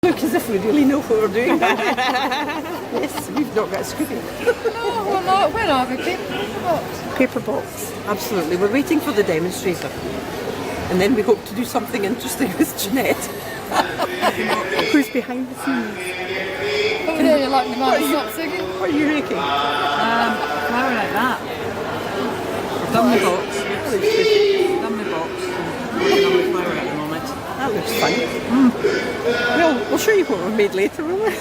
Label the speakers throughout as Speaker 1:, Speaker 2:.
Speaker 1: Look as if we really know what we're doing. Yes, we've not got a scoopy.
Speaker 2: No, we're not. Where are we? Paper box.
Speaker 1: Paper box, absolutely. We're waiting for the demonstrator. And then we hope to do something interesting with Jeanette. Who's behind the scenes?
Speaker 2: Over there, you're like the man who's not singing.
Speaker 1: What are you making?
Speaker 3: Flower like that. I've done my box. Done my box. Working on the flower at the moment.
Speaker 1: That looks fun. Well, we'll show you what we've made later, will we?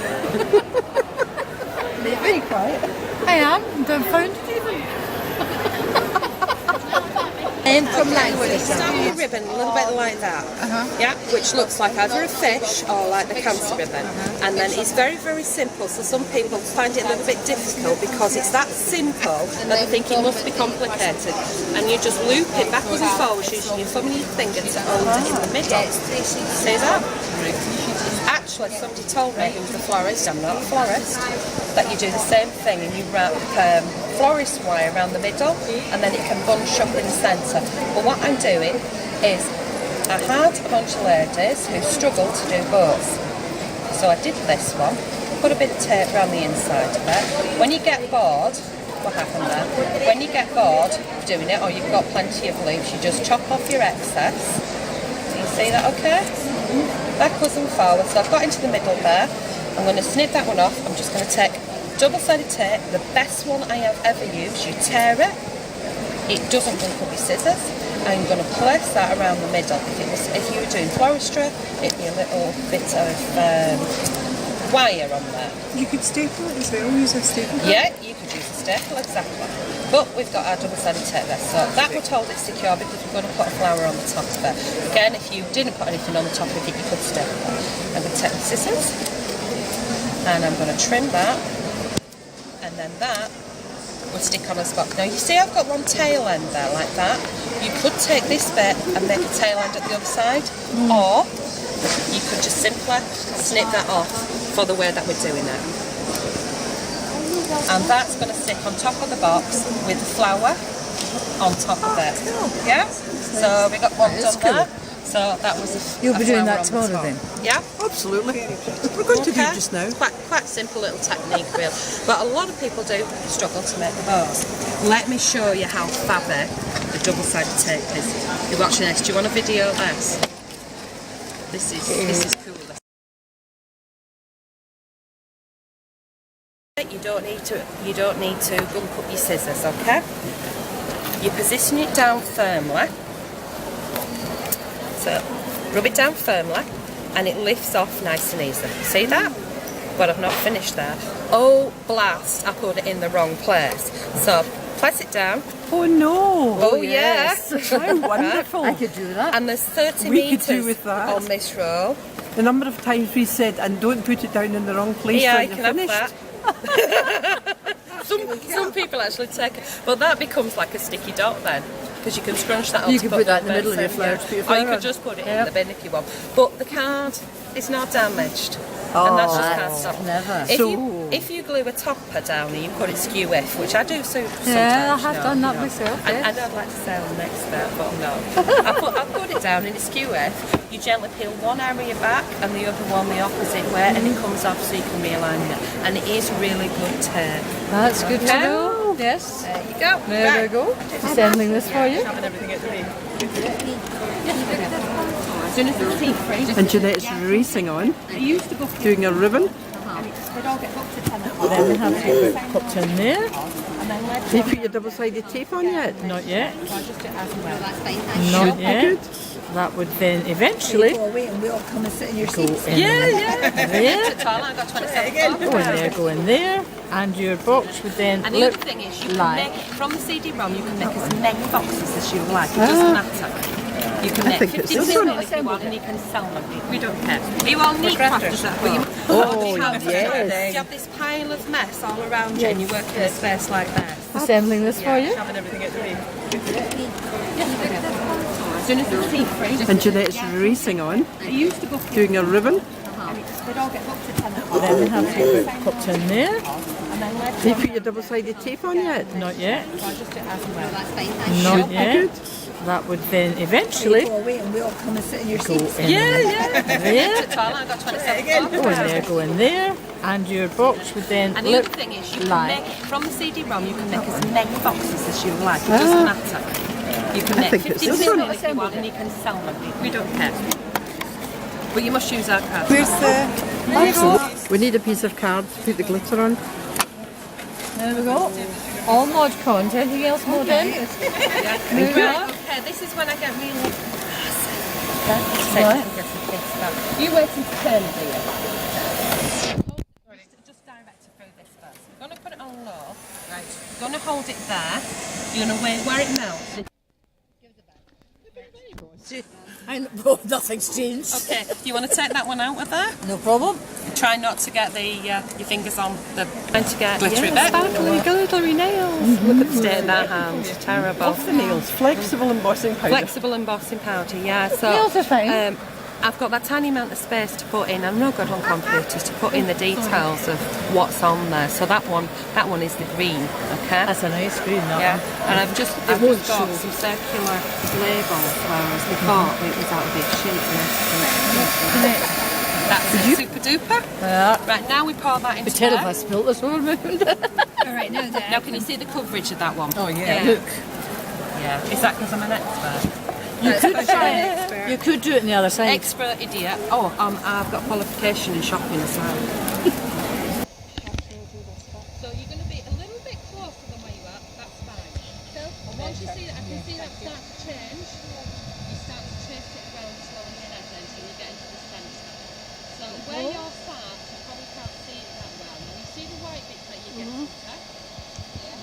Speaker 1: You're very quiet.
Speaker 2: I am. I'm dumbfounded even.
Speaker 4: From language. Start your ribbon a little bit like that, yeah, which looks like either a fish or like the cancer ribbon, and then it's very, very simple. So some people find it a little bit difficult because it's that simple that they think it must be complicated, and you just loop it backwards and forwards using your thumb and your finger to hold it in the middle. See that? Actually, somebody told me, who was a florist, I'm not a florist, that you do the same thing and you wrap florist wire around the middle and then it can bunch up in the centre. But what I'm doing is, I had a bunch of ladies who struggled to do both. So I did this one, put a bit of tape around the inside of it. When you get bored, what happened there? When you get bored of doing it, or you've got plenty of loops, you just chop off your excess. Do you see that okay? Backwards and forwards. So I've got into the middle there. I'm going to snip that one off. I'm just going to take double-sided tape, the best one I have ever used. You tear it. It doesn't bump up your scissors. I'm going to place that around the middle. If you were doing floristry, it'd be a little bit of wire on there.
Speaker 3: You could staple it as well, use a staple.
Speaker 4: Yeah, you could use a staple, exactly. But we've got our double-sided tape there, so that would hold it secure because we're going to put a flower on the top of it. Again, if you didn't put anything on the top of it, you could staple it. I'm going to take the scissors and I'm going to trim that, and then that will stick on a spot. Now you see I've got one tail end there like that. You could take this bit and make a tail end at the other side, or you could just simply snip that off for the way that we're doing it. And that's going to stick on top of the box with the flower on top of it. Yeah? So we got one done there. So that was
Speaker 2: You'll be doing that tomorrow then?
Speaker 4: Yeah?
Speaker 1: Absolutely. We're going to do it just now.
Speaker 4: Quite simple little technique, really. But a lot of people do struggle to make the bows. Let me show you how fabric the double-sided tape is. You're watching this. Do you want a video of this? This is cool. You don't need to bump up your scissors, okay? You position it down firmly. So rub it down firmly and it lifts off nice and easy. See that? But I've not finished there. Oh blast, I put it in the wrong place. So place it down.
Speaker 1: Oh no!
Speaker 4: Oh yes!
Speaker 1: How wonderful!
Speaker 2: I could do that.
Speaker 4: And there's 30
Speaker 1: We could
Speaker 4: metres
Speaker 1: do with that.
Speaker 4: on this roll.
Speaker 1: The number of times we said, and don't put it down in the wrong place.
Speaker 4: Yeah,
Speaker 1: till
Speaker 4: you
Speaker 1: you're
Speaker 4: can
Speaker 1: finished.
Speaker 4: have that. some people actually take it. Well, that becomes like a sticky dot then. Because you can scrunch that on.
Speaker 2: You can put that in the middle of your flower to put your
Speaker 4: Or
Speaker 2: flower
Speaker 4: you could
Speaker 2: on.
Speaker 4: just put it in the bin if you want. But the card is not damaged. And that's just cardstock.
Speaker 2: Never.
Speaker 4: If you glue a topper down and you put it skew if, which I do sometimes.
Speaker 2: Yeah, I have done that myself.
Speaker 4: And I'd like to say I'm an expert, but I'm not. I put it down and it's skew if. You gently peel one area back and the other one the opposite way, and it comes off so you can realign it. And it is really good tape.
Speaker 2: That's good to know. Yes.
Speaker 4: There you go.
Speaker 2: There we go. Assembling this for you.
Speaker 4: Having everything at the ready. As soon as it's tea free.
Speaker 1: And Jeanette's racing on, doing a ribbon.
Speaker 2: Then we have to put cups in there.
Speaker 1: Have you put your double-sided tape on yet?
Speaker 2: Not yet.
Speaker 1: Not yet.
Speaker 2: That would then eventually
Speaker 5: Go away and we'll come and sit in your seats.
Speaker 2: there,
Speaker 4: I've got 27
Speaker 2: go in there, and your box would then
Speaker 4: And the other
Speaker 2: look
Speaker 4: thing is, you can
Speaker 2: like.
Speaker 4: make, from the CD-ROM, you can make as many boxes as you like. It doesn't matter. You can make
Speaker 1: think it's
Speaker 4: 50
Speaker 1: this one.
Speaker 4: if you want, and you can sell them. We don't care. You all need crafters at home.
Speaker 1: Oh,
Speaker 4: yes. You have this pile of mess all around you, and you work in a space like that.
Speaker 2: Assembling this for you.
Speaker 4: Having everything at the ready. As soon as it's tea free.
Speaker 1: And Jeanette's racing on, doing a ribbon.
Speaker 2: Then we have to put cups in there.
Speaker 1: Have you put your double-sided tape on yet?
Speaker 3: Not yet.
Speaker 5: That's fine,
Speaker 3: Not yet. That would then eventually
Speaker 5: Go away and we all come and sit in your seats.
Speaker 3: there,
Speaker 4: I've got 27
Speaker 3: go in there, and your box would then
Speaker 4: And the other thing is, you can make, from the CD-ROM, you can make as many boxes as you like. It doesn't matter. You can make
Speaker 1: think
Speaker 4: 50
Speaker 1: it's this
Speaker 4: million
Speaker 1: one.
Speaker 4: if you want, and you can sell them. We don't care. But you must use our card.
Speaker 1: Where's the... We need a piece of card to put the glitter on.
Speaker 3: There we go. All mod content. Anything else mod in?
Speaker 4: Okay, this is when I get really...
Speaker 3: You waiting to turn it, do you?
Speaker 4: Just direct it through this first. We're going to put it on low. Right. We're going to hold it there. You're going to wait where it melts.
Speaker 5: Nothing's changed.
Speaker 4: Okay, you want to take that one out with there?
Speaker 5: No problem.
Speaker 4: Try not to get the your fingers on the... Trying to get glittery bit.
Speaker 1: Sparkly, glittery nails.
Speaker 4: Look at the state of that hand. Terrible.
Speaker 1: Off the nails. Flexible embossing powder.
Speaker 4: Flexible embossing powder, yeah. So
Speaker 3: Nails are fine.
Speaker 4: I've got that tiny amount of space to put in. I'm no good on computers to put in the details of what's on there. So that one is the green. Okay.
Speaker 3: That's a nice green, that
Speaker 4: Yeah,
Speaker 3: one.
Speaker 4: and I've just got some circular labels, whereas before it was out of big sheets. That's it, super duper.
Speaker 3: Yeah.
Speaker 4: Right, now we pour that into
Speaker 3: Tell if I
Speaker 4: there.
Speaker 3: spilt this one around.
Speaker 5: All right, now then.
Speaker 4: Now can you see the coverage of that one?
Speaker 1: Oh yeah, look.
Speaker 4: Yeah, is that because I'm an expert?
Speaker 3: You could try it. You could do it on the other side.
Speaker 4: Expert idiot. Oh, I've got qualification in shopping as well. So you're going to be a little bit closer than where you are, that's fine. And once you see that, I can see that start to change, you start to trace it around slowly and as until you get into the centre. So where you're sat, you probably can't see it that well. Now you see the white bits that you get cut.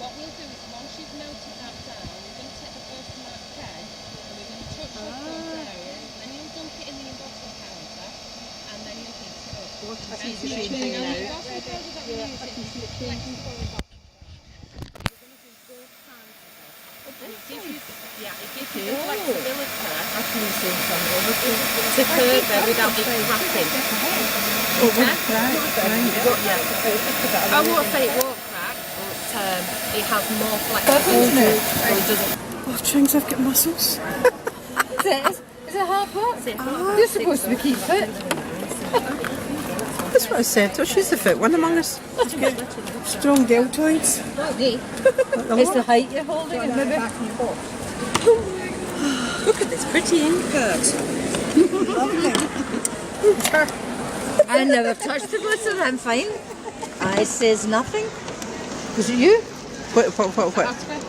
Speaker 4: What we'll do is once you've melted that down, we're going to take the first mark pen and we're going to touch up those areas, then you'll dump it in the embossing powder and then you'll heat it up. Okay? So the embossing powder that we're using is flexible embossing. It gives you the flexibility to curve it without it cracking. I won't say it won't crack, but it has more flexibility. So it doesn't.
Speaker 1: Oh, Chings, I've got muscles.
Speaker 3: Is it a hard part? You're supposed to be keep fit.
Speaker 1: That's what I said. Oh, she's the fit one among us. Strong deltoids.
Speaker 3: It's the height you're holding it, maybe.
Speaker 4: Look at this pretty ingot.
Speaker 5: I never touched the glitter, I'm fine. I says nothing.
Speaker 3: Was it you?
Speaker 1: What?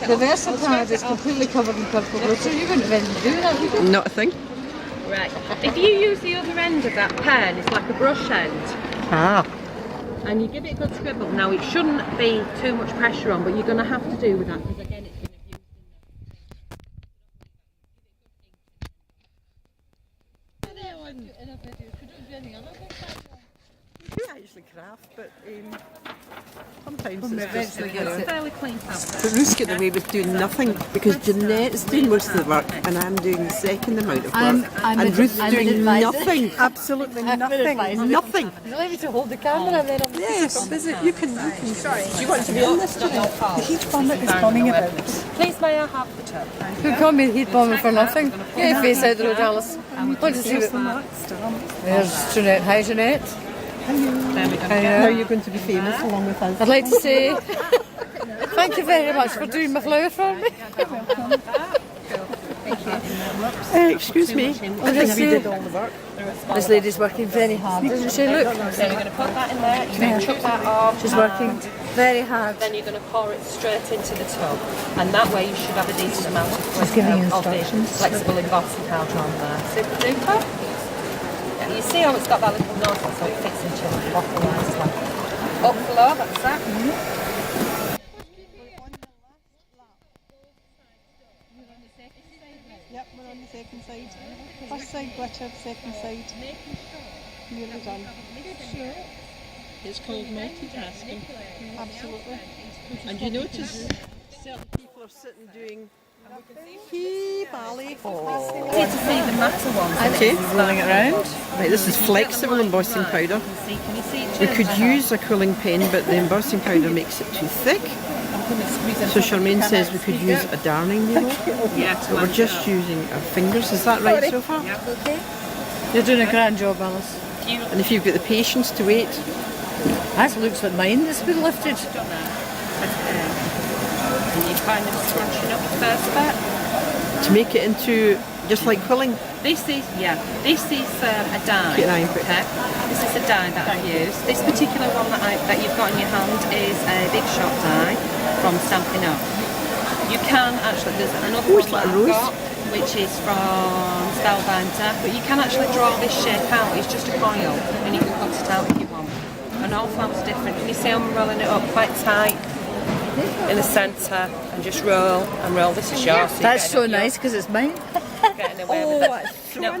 Speaker 3: The Versa pad is completely covered in purple glitter. You wouldn't have anything to do with that, would you?
Speaker 1: Not a thing.
Speaker 4: Right. If you use the other end of that pen, it's like a brush end.
Speaker 1: Ah.
Speaker 4: And you give it a good scribble. Now it shouldn't be too much pressure on, but you're going to have to do with that because again it's going to be
Speaker 1: You actually craft, but sometimes
Speaker 3: Well,
Speaker 1: it's just
Speaker 3: eventually
Speaker 1: you know.
Speaker 4: used. Fairly clean fabric.
Speaker 1: But Ruth's getting away with doing nothing because Jeanette's doing most of the work and I'm doing the second amount of work.
Speaker 3: I'm
Speaker 1: and Ruth's
Speaker 3: an
Speaker 1: doing
Speaker 3: advisor.
Speaker 1: nothing. Absolutely nothing. Nothing.
Speaker 3: You leave me to hold the camera and then I'm
Speaker 1: Yes, is it? You can. Sorry. Do you want to be on this?
Speaker 4: The
Speaker 1: heat bomber is coming about.
Speaker 4: Please may I have the tub?
Speaker 3: You call me the heat bomber for nothing. Get your face out the road, Alice. Want to see what... There's Jeanette. Hi, Jeanette.
Speaker 4: There we go.
Speaker 1: Now you're going to be famous along with us.
Speaker 3: I'd like to say thank you very much for doing my flower for me.
Speaker 1: Excuse me. I think we did all the work.
Speaker 3: This lady's working very hard, doesn't she? Look.
Speaker 4: So you're going to put that in there, you're going to chuck that off.
Speaker 3: She's working very hard.
Speaker 4: Then you're going to pour it straight into the tub. And that way you should have a decent amount of,
Speaker 3: giving you
Speaker 4: of the
Speaker 3: instructions.
Speaker 4: flexible embossing powder on there. Super duper. You see how it's got that little nozzle so it fits into the bottle nicely. Upflow, that's that.
Speaker 6: Yep, we're on the second side. First side glitter, second side. Nearly done. Sure.
Speaker 7: It's called multitasking.
Speaker 6: Absolutely.
Speaker 7: And you notice
Speaker 1: certain people are sitting doing key ballet.
Speaker 4: Oh. Need to see the matter ones.
Speaker 1: Okay.
Speaker 3: Rolling it around.
Speaker 1: Right, this is flexible embossing powder.
Speaker 4: Can you see it?
Speaker 1: We could use a cooling pen, but the embossing powder makes it too thick. So Charmaine says we could use a darning needle.
Speaker 3: Yeah,
Speaker 1: But we're just using our fingers. Is that right so far?
Speaker 5: You're doing a grand job, Alice.
Speaker 1: And if you've got the patience to wait.
Speaker 5: That looks like mine that's been lifted.
Speaker 4: And you kind of scrunching up the first bit.
Speaker 1: To make it into just like quilling.
Speaker 4: This is a die.
Speaker 1: Get an eye, quick.
Speaker 4: Okay. This is a die that I've used. This particular one that you've got in your hand is a big shot die from Stampin' Up. You can actually, there's another one that I've got, which is from Spellbinder, but you can actually draw this shape out. It's just a coil, and you can cut it out if you want. And all forms are different. Can you see I'm rolling it up quite tight in the centre and just roll and roll? This is yours. So
Speaker 5: That's so nice because it's mine.
Speaker 4: Getting away with it. Now,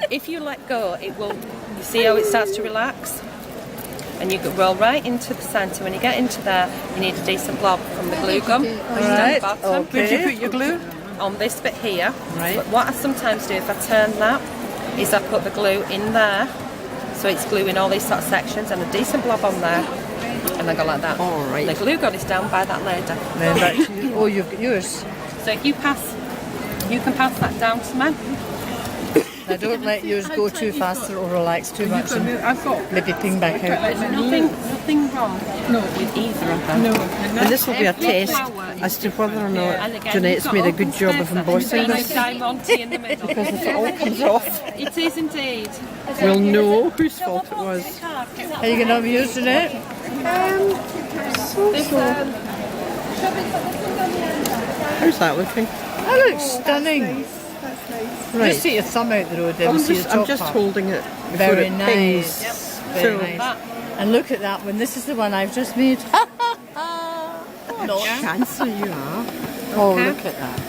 Speaker 4: if you let go, it will. You see how it starts to relax, and you can roll right into the centre. When you get into there, you need a decent blob from the glue gun.
Speaker 5: Right.
Speaker 4: Down the bottom.
Speaker 1: Where do you put your glue?
Speaker 4: On this bit here.
Speaker 1: Right.
Speaker 4: But what I sometimes do if I turn that is I put the glue in there, so it's gluing all these sort of sections, and a decent blob on there, and I go like that.
Speaker 1: All right.
Speaker 4: And the glue gun is down by that lady.
Speaker 5: Then back to you. Oh, you've got yours.
Speaker 4: So if you can pass that down to me.
Speaker 5: Now don't let yours go too fast or relax too much and
Speaker 3: I've got
Speaker 5: maybe ping back out.
Speaker 4: Nothing wrong with either of them.
Speaker 1: And this will be a test as to whether or not Jeanette's made a good job of embossing this.
Speaker 4: Diamante in the middle.
Speaker 1: Because if it all comes off,
Speaker 4: It is indeed.
Speaker 1: we'll know whose fault it was.
Speaker 5: Are you going to have yours today?
Speaker 1: How's that looking?
Speaker 5: That looks stunning.
Speaker 1: Right.
Speaker 5: Just take your thumb out the road there and see the top
Speaker 1: I'm just
Speaker 5: part.
Speaker 1: holding it before
Speaker 5: Very
Speaker 1: it
Speaker 5: nice.
Speaker 1: pings.
Speaker 5: Very
Speaker 1: So-
Speaker 5: nice. And look at that one. This is the one I've just made.
Speaker 1: What chancer you are.
Speaker 5: Oh, look at that.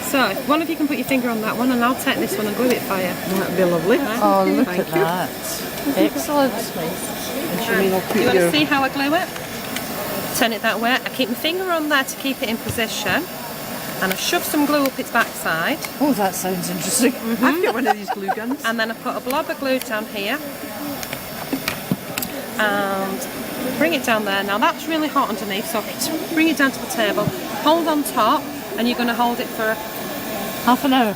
Speaker 4: So, if one of you can put your finger on that one, and I'll take this one and glue it for you.
Speaker 1: That'd be lovely.
Speaker 5: Oh, look
Speaker 1: Thank
Speaker 5: at
Speaker 1: you.
Speaker 5: that. Excellent.
Speaker 1: And Charmaine will
Speaker 4: You
Speaker 1: put
Speaker 4: want
Speaker 1: your...
Speaker 4: to see how I glue it? Turn it that way. I keep my finger on there to keep it in position, and I shove some glue up its backside,
Speaker 5: Oh, that sounds interesting.
Speaker 1: I've got one of these glue guns.
Speaker 4: and then I put a blob of glue down here, and bring it down there. Now that's really hot underneath, so bring it down to the table, hold on top, and you're going to hold it for
Speaker 5: Half an hour.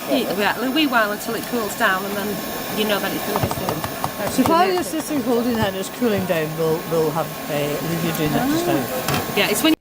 Speaker 4: a wee while until it cools down, and then you know that it's going to be soon.
Speaker 5: So while you're sitting holding that and it's cooling down, we'll have leave you doing that just now.
Speaker 4: Yeah, it's when